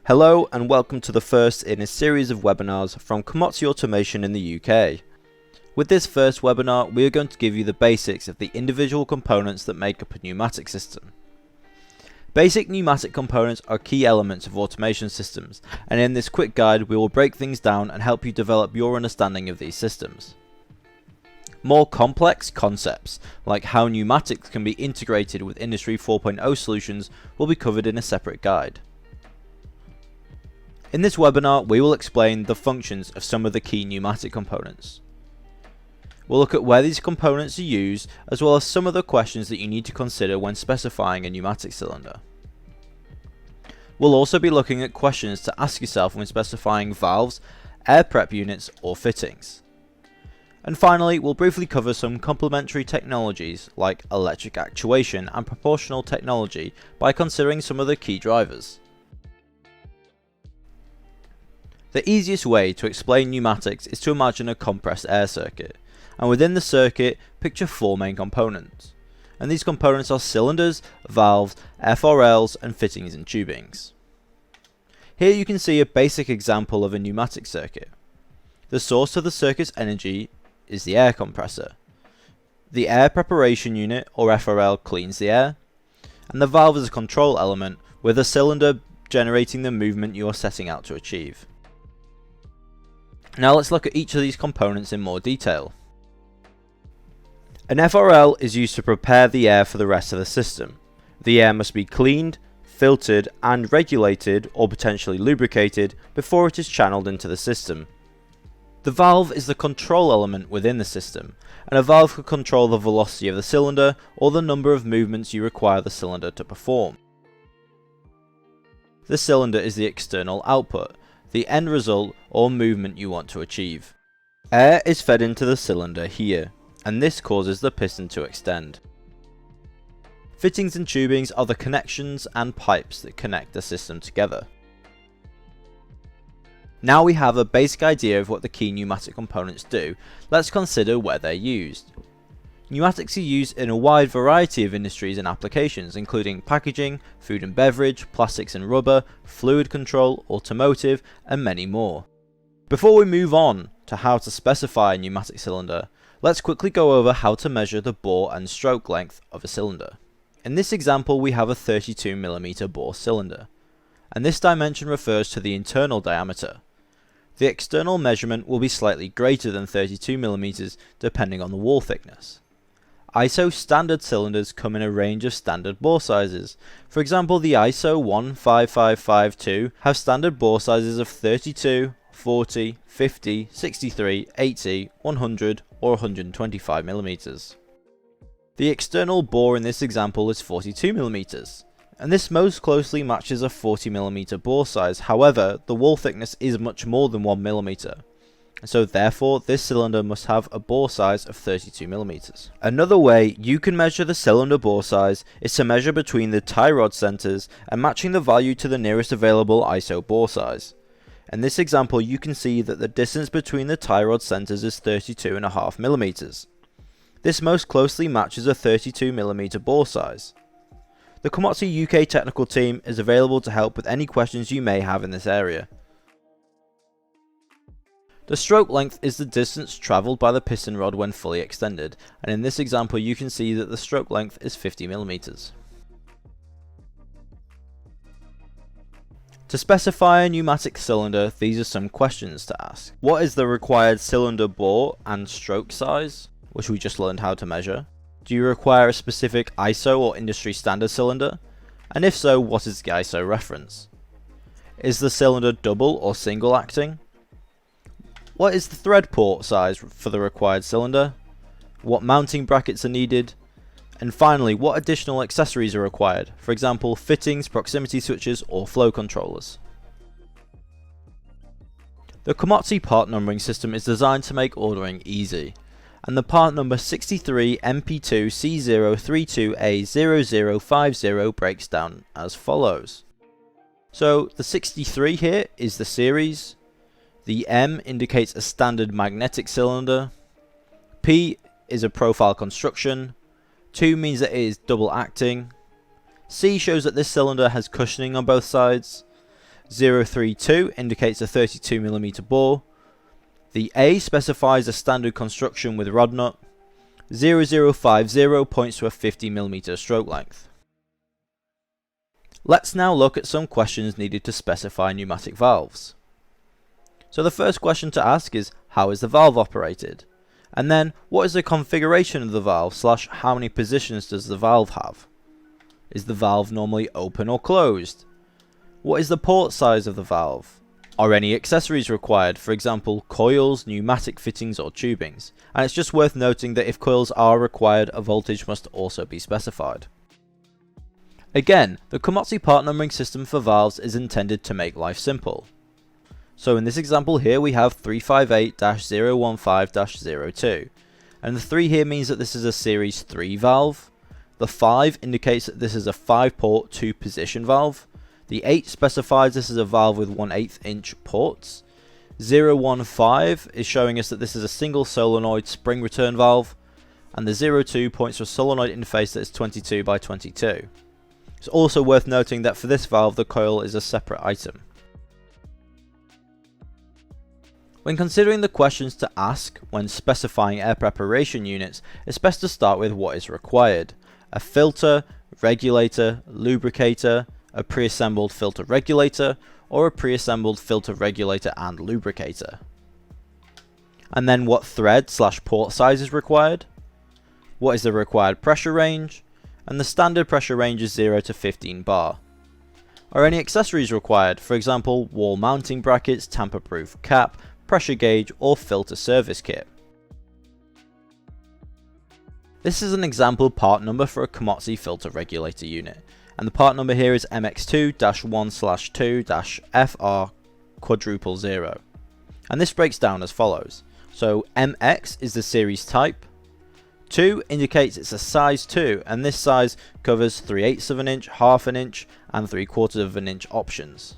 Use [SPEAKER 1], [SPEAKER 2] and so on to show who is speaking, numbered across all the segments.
[SPEAKER 1] Hello and welcome to the first in a series of webinars from Commodity Automation in the UK. With this first webinar, we are going to give you the basics of the individual components that make up a pneumatic system. Basic pneumatic components are key elements of automation systems, and in this quick guide we will break things down and help you develop your understanding of these systems. More complex concepts, like how pneumatics can be integrated with Industry 4.0 solutions, will be covered in a separate guide. In this webinar, we will explain the functions of some of the key pneumatic components. We'll look at where these components are used, as well as some of the questions that you need to consider when specifying a pneumatic cylinder. We'll also be looking at questions to ask yourself when specifying valves, air prep units, or fittings. And finally, we'll briefly cover some complementary technologies like electric actuation and proportional technology by considering some of the key drivers. The easiest way to explain pneumatics is to imagine a compressed air circuit, and within the circuit, picture four main components. And these components are cylinders, valves, FRLs, and fittings and tubings. Here you can see a basic example of a pneumatic circuit. The source of the circuit's energy is the air compressor. The air preparation unit, or FRL, cleans the air, and the valve is a control element with a cylinder generating the movement you are setting out to achieve. Now let's look at each of these components in more detail. An FRL is used to prepare the air for the rest of the system. The air must be cleaned, filtered and regulated or potentially lubricated before it is channeled into the system. The valve is the control element within the system, and a valve can control the velocity of the cylinder or the number of movements you require the cylinder to perform. The cylinder is the external output, the end result or movement you want to achieve. Air is fed into the cylinder here, and this causes the piston to extend. Fittings and tubings are the connections and pipes that connect the system together. Now we have a basic idea of what the key pneumatic components do, let's consider where they're used. Pneumatics are used in a wide variety of industries and applications, including packaging, food and beverage, plastics and rubber, fluid control, automotive, and many more. Before we move on to how to specify a pneumatic cylinder, let's quickly go over how to measure the bore and stroke length of a cylinder. In this example, we have a 32mm bore cylinder, and this dimension refers to the internal diameter. The external measurement will be slightly greater than 32mm depending on the wall thickness. ISO standard cylinders come in a range of standard bore sizes. For example, the ISO 15552 have standard bore sizes of 32, 40, 50, 63, 80, 100 or 125mm. The external bore in this example is 42mm, and this most closely matches a 40mm bore size. However, the wall thickness is much more than 1mm. So therefore, this cylinder must have a bore size of 32mm. Another way you can measure the cylinder bore size is to measure between the tie rod centers and matching the value to the nearest available ISO bore size. In this example, you can see that the distance between the tie rod centers is 32.5mm. This most closely matches a 32mm bore size. The Commodity UK technical team is available to help with any questions you may have in this area. The stroke length is the distance travelled by the piston rod when fully extended, and in this example you can see that the stroke length is 50mm. To specify a pneumatic cylinder, these are some questions to ask. What is the required cylinder bore and stroke size, which we just learned how to measure? Do you require a specific ISO or industry standard cylinder? And if so, what is the ISO reference? Is the cylinder double or single acting? What is the thread port size for the required cylinder? What mounting brackets are needed? And finally, what additional accessories are required? For example, fittings, proximity switches, or flow controllers. The Commodity part numbering system is designed to make ordering easy, and the part number 63 MP2 C032A0050 breaks down as follows. So the 63 here is the series. The M indicates a standard magnetic cylinder. P is a profile construction. 2 means that it is double acting. C shows that this cylinder has cushioning on both sides. 032 indicates a 32mm bore. The A specifies a standard construction with rod nut. 0050 points to a 50mm stroke length. Let's now look at some questions needed to specify pneumatic valves. So the first question to ask is, how is the valve operated? And then, what is the configuration of the valve / how many positions does the valve have? Is the valve normally open or closed? What is the port size of the valve? Are any accessories required, for example coils, pneumatic fittings or tubings? And it's just worth noting that if coils are required, a voltage must also be specified. Again, the Komatsu part numbering system for valves is intended to make life simple. So in this example here we have 358-015-02, and the 3 here means that this is a series 3 valve. The 5 indicates that this is a 5-port 2-position valve. The 8 specifies this is a valve with 1/8 inch ports. 015 is showing us that this is a single solenoid spring return valve, and the 02 points to a solenoid interface that is 22 by 22. It's also worth noting that for this valve the coil is a separate item. When considering the questions to ask when specifying air preparation units, it's best to start with what is required: a filter, regulator, lubricator, a pre-assembled filter regulator, or a pre-assembled filter regulator and lubricator. And then what thread / port size is required, what is the required pressure range, and the standard pressure range is 0 to 15 bar. Are any accessories required, for example wall mounting brackets, tamper-proof cap, pressure gauge or filter service kit? This is an example part number for a Komatsu filter regulator unit, and the part number here is MX2-1/2-FR00, and this breaks down as follows. So MX is the series type, 2 indicates it's a size 2, and this size covers 3/8 of an inch, 1/2 an inch and 3/4 of an inch options.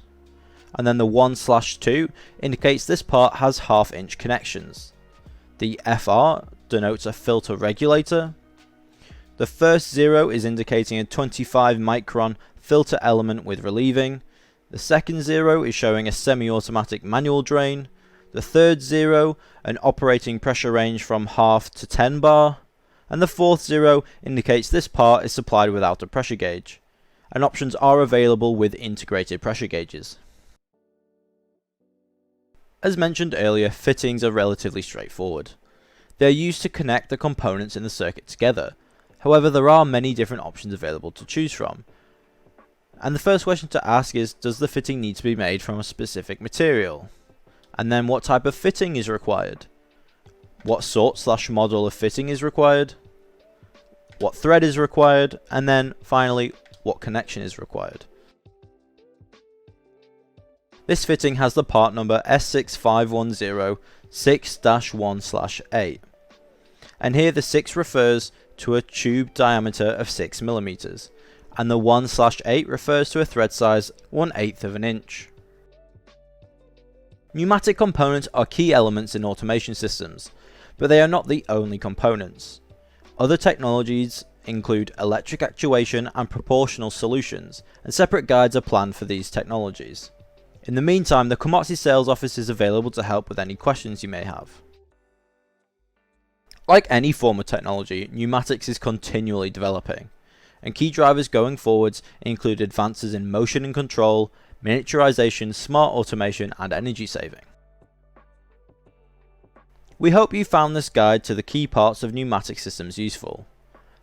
[SPEAKER 1] And then the 1/2 indicates this part has 1/2 inch connections. The FR denotes a filter regulator. The first 0 is indicating a 25 micron filter element with relieving. The second 0 is showing a semi-automatic manual drain. The third 0, an operating pressure range from 1/2 to 10 bar. And the fourth 0 indicates this part is supplied without a pressure gauge. And options are available with integrated pressure gauges. As mentioned earlier, fittings are relatively straightforward. They are used to connect the components in the circuit together. However, there are many different options available to choose from. And the first question to ask is, does the fitting need to be made from a specific material? And then what type of fitting is required? What sort / model of fitting is required? What thread is required? And then finally, what connection is required? This fitting has the part number S6510-6-1/8. And here the 6 refers to a tube diameter of 6mm, and the 1/8 refers to a thread size 1/8 of an inch. Pneumatic components are key elements in automation systems, but they are not the only components. Other technologies include electric actuation and proportional solutions, and separate guides are planned for these technologies. In the meantime, the Komatsu sales office is available to help with any questions you may have. Like any form of technology, pneumatics is continually developing, and key drivers going forwards include advances in motion and control, miniaturization, smart automation and energy saving. We hope you found this guide to the key parts of pneumatic systems useful.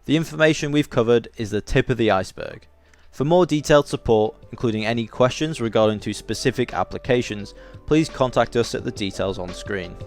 [SPEAKER 1] The information we've covered is the tip of the iceberg. For more detailed support, including any questions regarding to specific applications, please contact us at the details on screen.